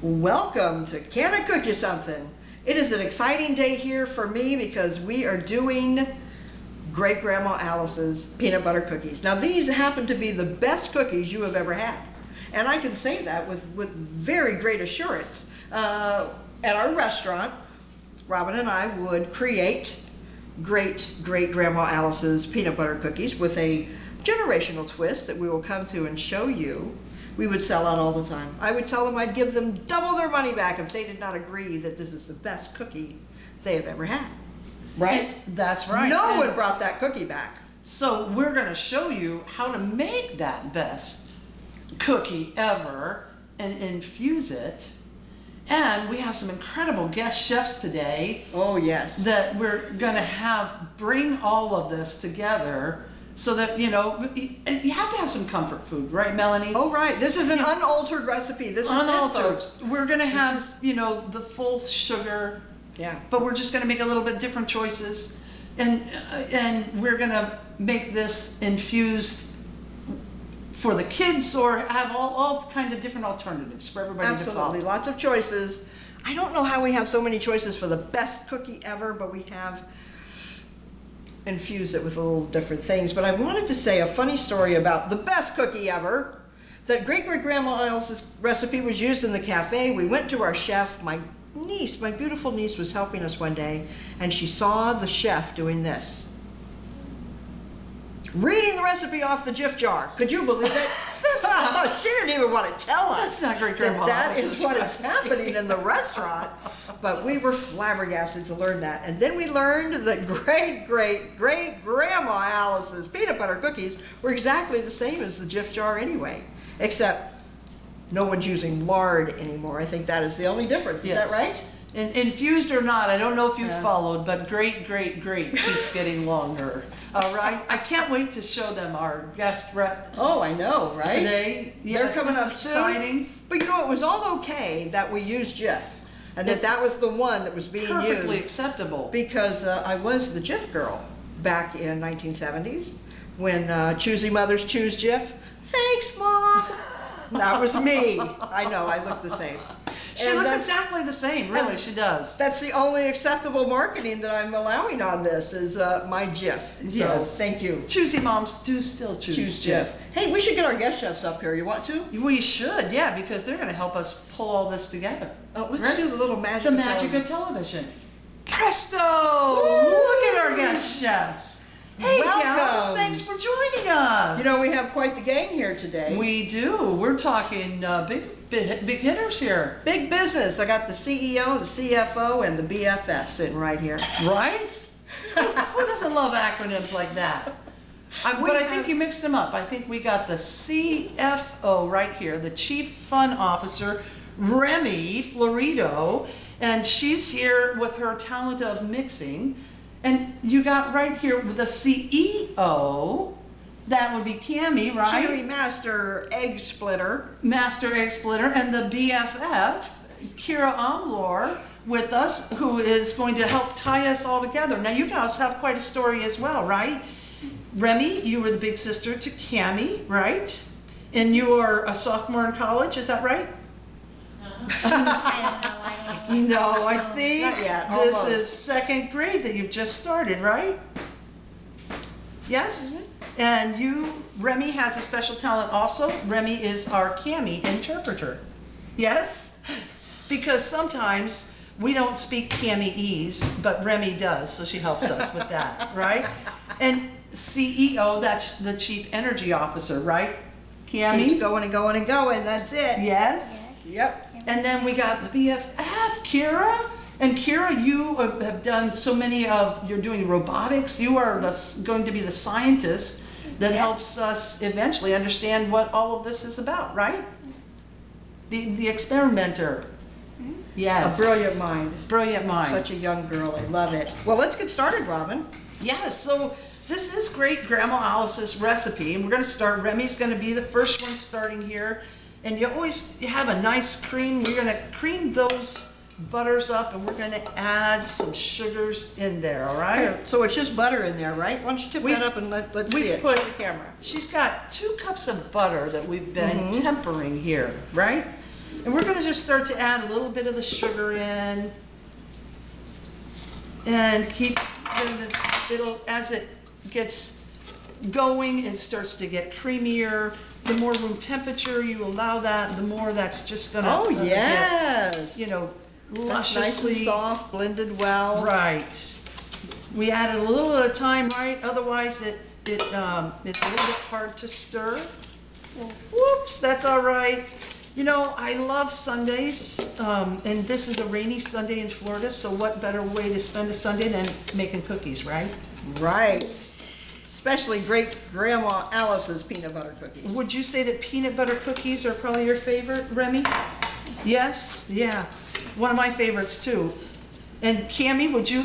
Welcome to Can I Cook You Something? It is an exciting day here for me because we are doing Great Grandma Alice's peanut butter cookies. Now these happen to be the best cookies you have ever had. And I can say that with very great assurance. At our restaurant, Robin and I would create Great Grandma Alice's peanut butter cookies with a generational twist that we will come to and show you. We would sell out all the time. I would tell them I'd give them double their money back if they did not agree that this is the best cookie they have ever had. Right? That's right. No one brought that cookie back. So we're going to show you how to make that best cookie ever and infuse it. And we have some incredible guest chefs today. Oh yes. That we're going to have bring all of this together. So that, you know, you have to have some comfort food, right, Melanie? Oh, right. This is an unaltered recipe. This is unaltered. It, folks. We're going to have, you know, the full sugar. Yeah. But we're just going to make a little bit different choices. And we're going to make this infused for the kids or have all kind of different alternatives for everybody to follow. Absolutely. Lots of choices. I don't know how we have so many choices for the best cookie ever, but we have infused it with a little different things. But I wanted to say a funny story about the best cookie ever. That Great Grandma Alice's recipe was used in the cafe. We went to our chef. My niece, my beautiful niece, was helping us one day, and she saw the chef doing this. Reading the recipe off the Jiff jar. Could you believe it? She didn't even want to tell us. That's not Great Grandma that Alice's is what recipe. is happening in the restaurant. But we were flabbergasted to learn that. And then we learned that Great Grandma Alice's peanut butter cookies were exactly the same as the Jiff jar anyway, except no one's using lard anymore. I think that is the only difference. Is that right? Infused or not, I don't know if you followed, but great keeps getting longer. All right, I can't wait to show them our guest rep. Oh, I know, right? Today, They're coming up soon. Exciting. But you know, it was all okay that we used Jiff, and that was the one that was being Perfectly used. acceptable. Because I was the Jiff girl back in 1970s when Choosy Mothers Choose Jiff. Thanks, Mom. That was me. I know, I look the same. She looks exactly the same, really, she does. That's the only acceptable marketing that I'm allowing on this is my Jiff. So, Yes. thank you. Choosy moms do still choose Jiff. Hey, we should get our guest chefs up here. You want to? We should, yeah, because they're going to help us pull all this together. Oh, let's do the little magic. The magic of television. Presto! Look at our guest chefs. Hey, gals, thanks for joining us. You know, we have quite the gang here today. We do. We're talking big hitters here. Big business. I got the CEO, the CFO, and the BFF sitting right here. Right? Who doesn't love acronyms like that? But I think you mixed them up. I think we got the CFO right here, the Chief Fun Officer, Remy Florido, and she's here with her talent of mixing. And you got right here with the CEO, that would be Cammie, right? Cammie Master Egg Splitter. Master Egg Splitter, and the BFF, Kira Amlor, with us, who is going to help tie us all together. Now you guys have quite a story as well, right? Remy, you were the big sister to Cammie, right? And you are a sophomore in college, is that right? I don't know. No, I think Not yet, this almost. is second grade that you've just started, right? Yes? And you, Remy has a special talent also. Remy is our Cammie interpreter. Yes? Because sometimes we don't speak Cammie-ese, but Remy does, so she helps us with that, right? And CEO, that's the Chief Energy Officer, right? Cammie? Keeps going and going and going. That's it. Yes? Yep. And then we got the BFF, Kira. And Kira, you have done so many you're doing robotics. You are going to be the scientist that helps us eventually understand what all of this is about, right? The experimenter. Yes. A brilliant mind. Brilliant mind. Such a young girl. I love it. Well, let's get started, Robin. Yes, so this is Great Grandma Alice's recipe. And we're going to start, Remy's going to be the first one starting here. And you always have a nice cream. We're going to cream those butters up and we're going to add some sugars in there, all right? So it's just butter in there, right? Why don't you tip that up and let's see it. Show the camera. She's got 2 cups of butter that we've been tempering here, right? And we're gonna just start to add a little bit of the sugar in. And keep doing this, as it gets going, it starts to get creamier. The more room temperature you allow that, the more that's just gonna. Oh, yes. Get, That's nice lusciously. and soft, blended well. Right. We added a little at a time, right? Otherwise, it's a little bit hard to stir. Whoops, that's all right. I love Sundays, and this is a rainy Sunday in Florida, so what better way to spend a Sunday than making cookies, right? Right. Especially great Grandma Alice's peanut butter cookies. Would you say that peanut butter cookies are probably your favorite, Remy? Yes? Yeah. One of my favorites too. And Cammie, do you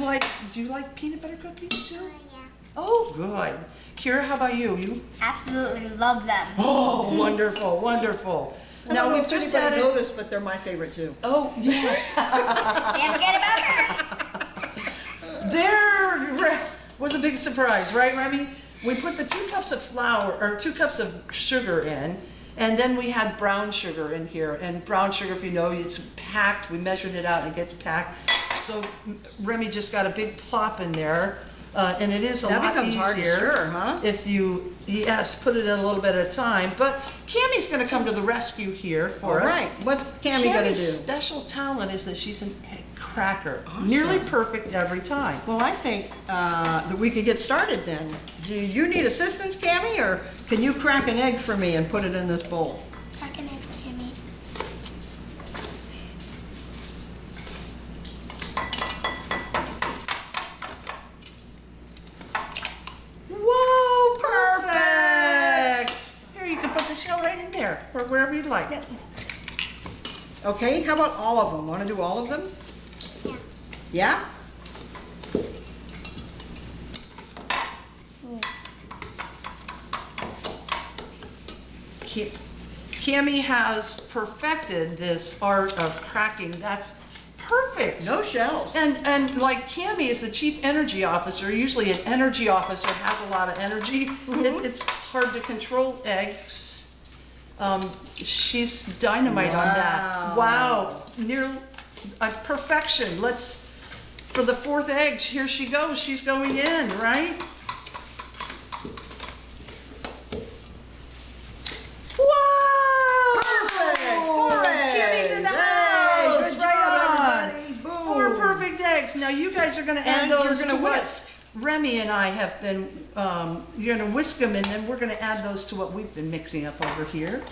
like peanut butter cookies too? Yeah. Oh, good. Kira, how about you? You? Absolutely love them. Oh, wonderful, wonderful. I don't know we've if just anybody added. know this, but they're my favorite too. Oh, yes. Can't forget about her. There was a big surprise, right, Remy? We put the 2 cups of flour, or 2 cups of sugar in, and then we had brown sugar in here. And brown sugar, if you know, it's packed. We measured it out and it gets packed. So Remy just got a big plop in there. And it is a That lot becomes hard to easier stir, huh? if you, put it in a little bit at a time. But Cammie's gonna come to the rescue here for All us. right, what's Cammie gonna do? Cammie's special talent is that she's an egg cracker. Awesome. Nearly perfect every time. Well, I think that we could get started then. Do you need assistance, Cammie, or can you crack an egg for me and put it in this bowl? Crack an egg, Timmy. Whoa, perfect! Here, you can put the shell right in there, or wherever you'd like. Okay, how about all of them? Want to do all of them? Yeah. Yeah? Cammie has perfected this art of cracking. That's perfect. No shells. And like Cammie is the chief energy officer. Usually an energy officer has a lot of energy. It's hard to control eggs. She's dynamite on that. Wow. Near perfection. For the 4th egg, here she goes. She's going in, right? Wow! Perfect. 4 eggs. Cammie's in the Yay, house. good Right job, on. everybody. Boom. 4 perfect eggs. Now you guys are gonna add And those you're to gonna what whisk. Remy and I have been, you're gonna whisk them and then we're gonna add those to what we've been mixing up over here.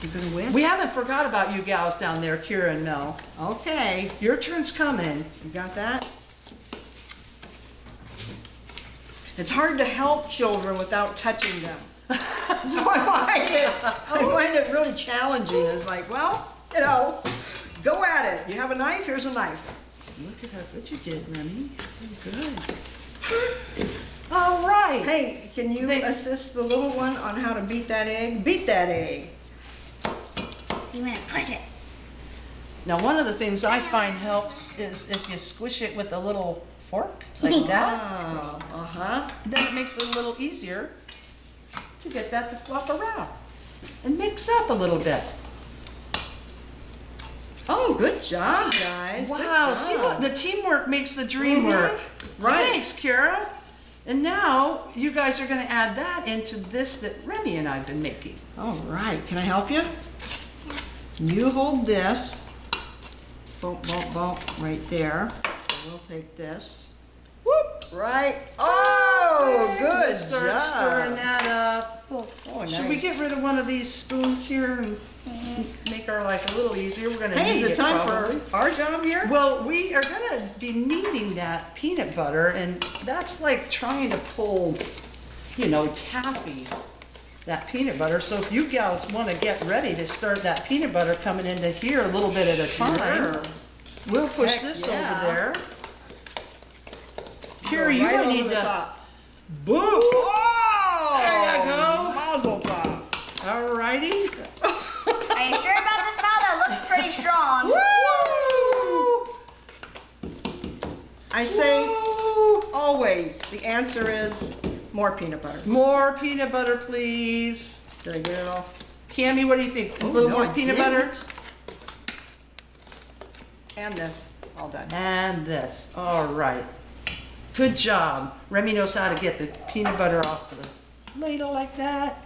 You gonna whisk? We haven't forgot about you gals down there, Kira and Mel. Okay, Your turn's coming. you got that? It's hard to help children without touching them. So I find it really challenging. It's like, well, go at it. You have a knife, here's a knife. Look at how good you did, Remy. Good. All right. Hey, can you assist the little one on how to beat that egg? Beat that egg. So you want to push it. Now, one of the things I find helps is if you squish it with a little fork, like that, Oh, uh-huh. then it makes it a little easier to get that to flop around and mix up a little bit. Oh, good job, guys. Good Wow, job. see what, the teamwork makes the dream Mhm. work. Right. Thanks, Kara. And now, you guys are gonna add that into this that Remy and I have been making. All right, can I help you? You hold this. Bump, bump, bump, right there. We'll take this. Whoop, right. Oh, good Start job. stirring that up. Oh, Should we nice. get rid of one of these spoons here and make our life a little easier? We're gonna Hey, need is it time probably. for our job here? Well, we are gonna be kneading that peanut butter, and that's like trying to pull, taffy, that peanut butter. So if you gals wanna get ready to start that peanut butter coming into here a little bit at a time, Sure. we'll push Heck this yeah. over there. Go Kira, you right might over need the to. top. Boom! Oh, There you go. Mazel tov. Alrighty. Are you sure about this, Mal? That looks pretty strong. Woo! I say always, the answer is more peanut butter. More peanut butter, please. Did I get it all? Cammie, what do you think? A Oh, little no, more I peanut butter? didn't. And this, all done. And this, all right. Good job. Remy knows how to get the peanut butter off the ladle like that.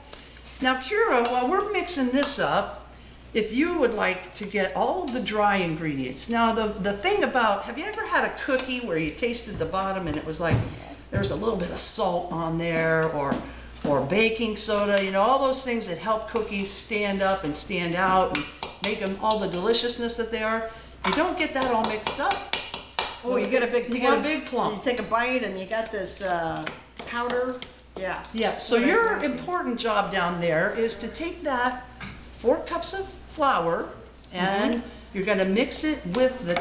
Now, Kira, while we're mixing this up, if you would like to get all of the dry ingredients. Now, the thing about, have you ever had a cookie where you tasted the bottom and it was like, there's a little bit of salt on there, or baking soda, you know, all those things that help cookies stand up and stand out and make them all the deliciousness that they are. If you don't get that all mixed up, Oh, you get a big clump. You get a big clump. You take a bite and you got this powder. Yeah. yeah, so Oh, that's your nasty. important job down there is to take that 4 cups of flour and you're gonna mix it with the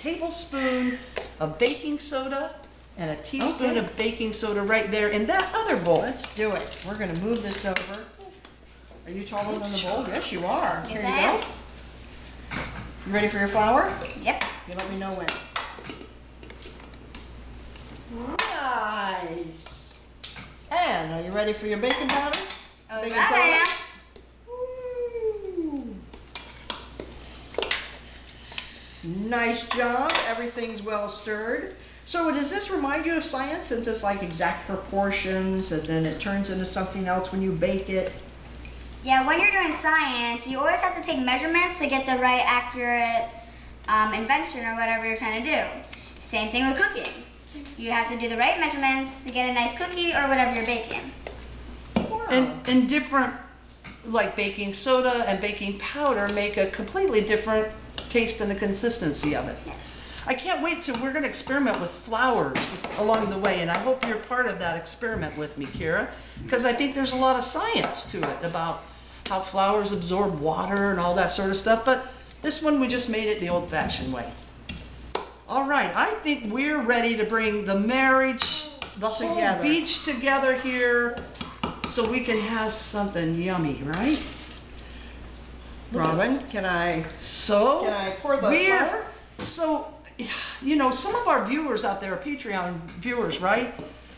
tablespoon of baking soda and a teaspoon Okay. of baking soda right there in that other bowl. Let's do it. We're gonna move this over. Are you taller than the bowl? Yes, you are. Yes, Here I you am. go. You ready for your flour? Yep. You let me know when. Nice. And are you ready for your baking powder? Oh, Baking that I soda? Ooh. Nice job. Everything's well stirred. So does this remind you of science, since it's like exact proportions and then it turns into something else when you bake it? Yeah, when you're doing science, you always have to take measurements to get the right accurate invention or whatever you're trying to do. Same thing with cooking. You have to do the right measurements to get a nice cookie or whatever you're baking. And different, like baking soda and baking powder make a completely different taste and the consistency of it. Yes. I can't wait till we're gonna experiment with flours along the way, and I hope you're part of that experiment with me, Kira, because I think there's a lot of science to it about how flours absorb water and all that sort of stuff, but this one we just made it the old-fashioned way. All right, I think we're ready to bring the marriage, the whole Together. beach together here so we can have something yummy, right? Robin, can I So, pour the flour? so, you know, some of our viewers out there are Patreon viewers, right?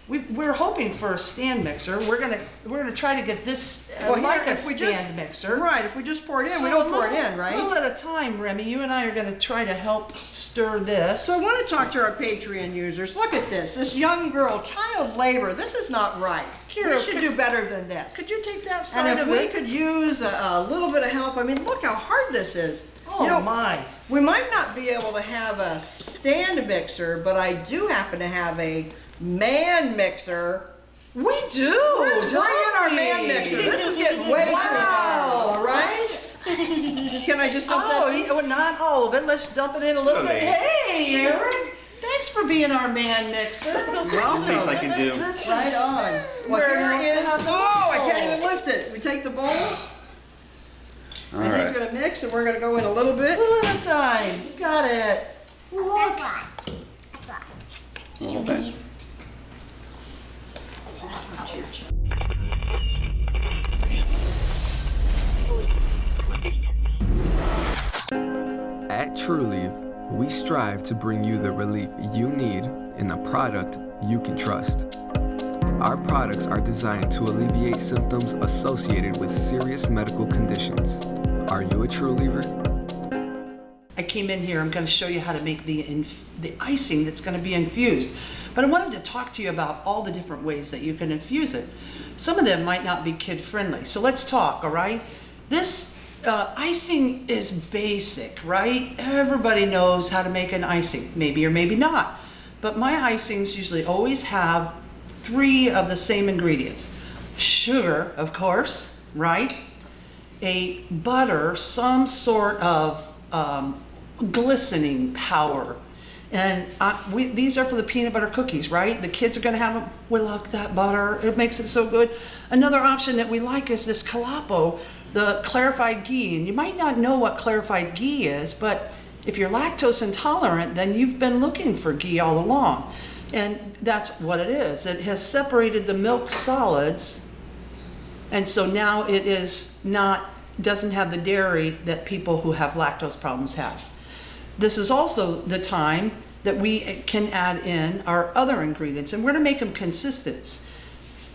We're hoping for a stand mixer. We're gonna try to get this Well, like here, a if we stand just- mixer. Right, if we just pour it in, So we don't a pour it little- in, right? A little at a time, Remy. You and I are gonna try to help stir this. So I want to talk to our Patreon users. Look at this young girl, child labor. This is not right. Kira, We should do better than this. Could you take that side And if of we it? could use a little bit of help, I mean, look how hard this is. Oh You know, my! we might not be able to have a stand mixer, but I do happen to have a man mixer. We do. Let's bring in our don't man we? mixer. This is getting way too Wow! hard, right? Can I just dump Oh, that? yeah, well, not all of it. Let's dump it in a little bit. Thanks. Hey, Aaron! Thanks for being our man mixer. The least I can do. This Right is on. Well, where it here has to is, happen. oh, I can't even lift it. We take the bowl, All and he's right. gonna mix, and we're gonna go in a little bit. A little at a time. Got it. Look. A little bit. At TrueLeave, we strive to bring you the relief you need in a product you can trust. Our products are designed to alleviate symptoms associated with serious medical conditions. Are you a TrueLeaver? I came in here, I'm going to show you how to make the icing that's going to be infused. But I wanted to talk to you about all the different ways that you can infuse it. Some of them might not be kid friendly. So let's talk, all right? This icing is basic, right? Everybody knows how to make an icing, maybe or maybe not. But my icings usually always have 3 of the same ingredients. Sugar, of course, right? A butter, some sort of glistening power. And these are for the peanut butter cookies, right? The kids are gonna have them. We like that butter. It makes it so good. Another option that we like is this calapo, the clarified ghee. And you might not know what clarified ghee is, but if you're lactose intolerant, then you've been looking for ghee all along. And that's what it is. It has separated the milk solids, and so now it is not, doesn't have the dairy that people who have lactose problems have. This is also the time that we can add in our other ingredients, and we're gonna make them consistent.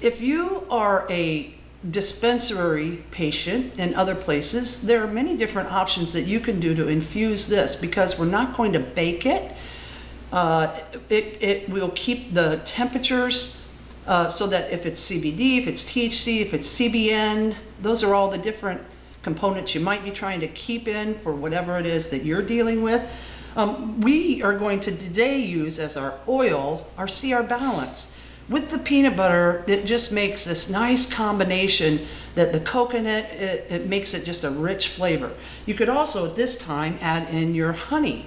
If you are a dispensary patient and other places, there are many different options that you can do to infuse this, because we're not going to bake it. It will keep the temperatures so that if it's CBD, if it's THC, if it's CBN, those are all the different components you might be trying to keep in for whatever it is that you're dealing with. We are going to today use as our oil our CR Balance. With the peanut butter, it just makes this nice combination that the coconut, it makes it just a rich flavor. You could also at this time add in your honey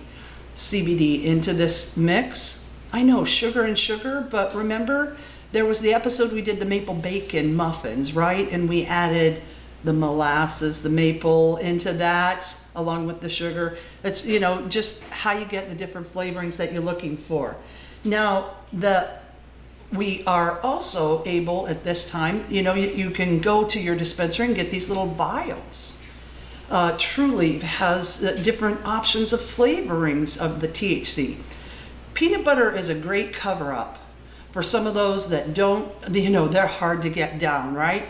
CBD into this mix. I know sugar and sugar, but remember there was the episode we did the maple bacon muffins, right? And we added the molasses, the maple into that along with the sugar. It's, you know, just how you get the different flavorings that you're looking for. Now, we are also able at this time, you know, you can go to your dispensary and get these little vials. Truly has different options of flavorings of the THC. Peanut butter is a great cover-up for some of those that don't, you know, they're hard to get down, right?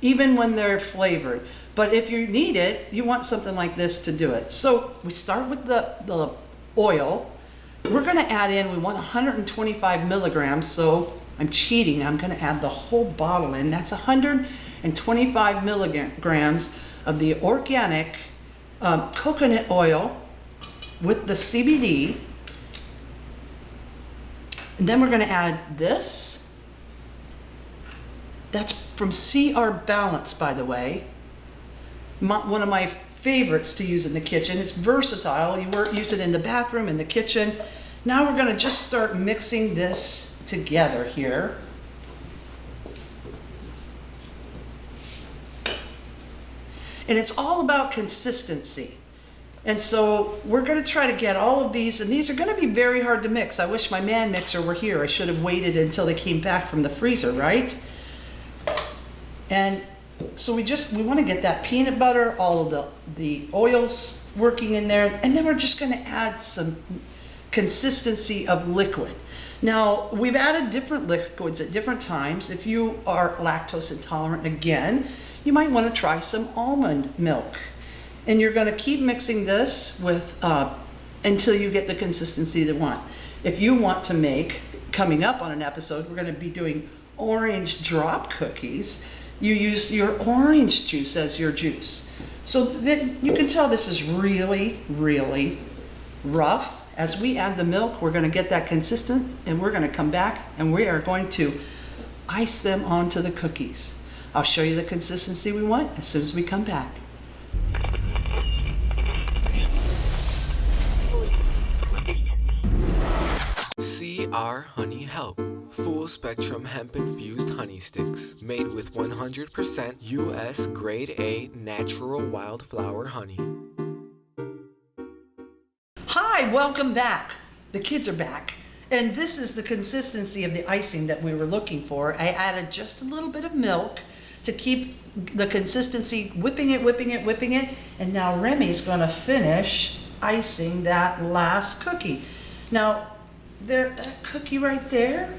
Even when they're flavored. But if you need it, you want something like this to do it. So we start with the oil. We're gonna add in, we want 125 milligrams, so I'm cheating, I'm gonna add the whole bottle in. That's 125 milligrams of the organic coconut oil with the CBD. And then we're gonna add this. That's from CR Balance, by the way. One of my favorites to use in the kitchen. It's versatile. You use it in the bathroom, in the kitchen. Now we're gonna just start mixing this together here. And it's all about consistency. And so we're gonna try to get all of these, and these are gonna be very hard to mix. I wish my man mixer were here. I should have waited until they came back from the freezer, right? And so we wanna get that peanut butter, all of the oils working in there, and then we're just gonna add some consistency of liquid. Now, we've added different liquids at different times. If you are lactose intolerant, again, you might want to try some almond milk. And you're going to keep mixing this with until you get the consistency that you want. If you want to make, coming up on an episode, we're going to be doing orange drop cookies. You use your orange juice as your juice. So then you can tell this is really, really rough. As we add the milk, we're going to get that consistent, and we're going to come back and we are going to ice them onto the cookies. I'll show you the consistency we want as soon as we come back. CR Honey Help. Full spectrum hemp-infused honey sticks made with 100% US grade A natural wildflower honey. Hi, welcome back. The kids are back. And this is the consistency of the icing that we were looking for. I added just a little bit of milk to keep the consistency, whipping it. And now Remy's gonna finish icing that last cookie. Now, that cookie right there,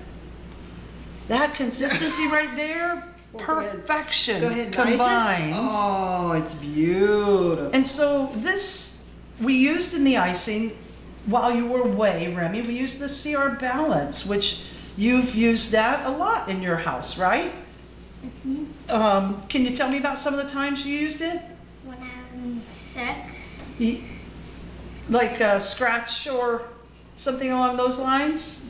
that consistency right there, perfection Go ahead and ice it. combined. Oh, it's beautiful. And so this, we used in the icing, while you were away, Remy, we used the CR Balance, which you've used that a lot in your house, right? Mm-hmm. Can you tell me about some of the times you used it? When I'm sick. Like a scratch or something along those lines?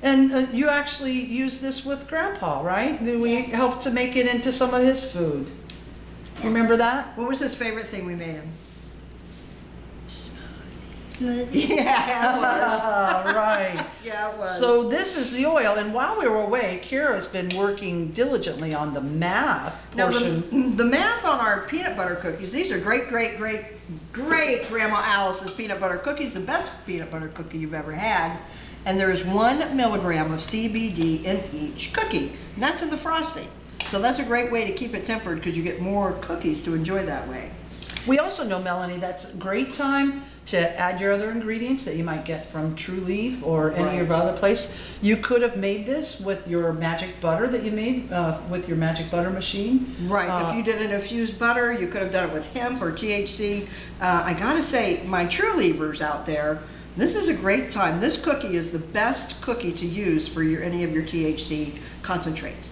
And you actually used this with Grandpa, right? We Yes. helped to make it into some of his food. Remember that? What was his favorite thing we made him? Smoothie. Yeah, it was. Right. Yeah, it was. So this is the oil, and while we were away, Kira's been working diligently on the math Now, portion. the math on our peanut butter cookies, these are great Grandma Alice's peanut butter cookies, the best peanut butter cookie you've ever had. And there is 1 milligram of CBD in each cookie. And that's in the frosting. So that's a great way to keep it tempered because you get more cookies to enjoy that way. We also know, Melanie, that's a great time to add your other ingredients that you might get from True Leaf or any of Right. our other place. You could have made this with your magic butter that you made with your magic butter machine. Right, if you did an infused butter, you could have done it with hemp or THC. I gotta say, my True Leavers out there, this is a great time. This cookie is the best cookie to use for any of your THC concentrates.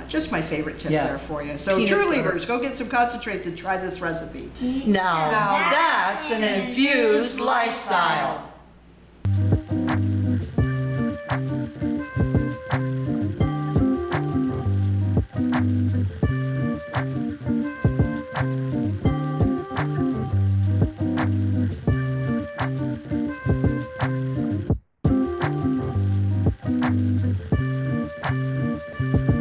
Just my favorite tip Yeah. there for you. So Peanut True butter. Leavers, go get some concentrates and try this recipe. Now that's an infused lifestyle.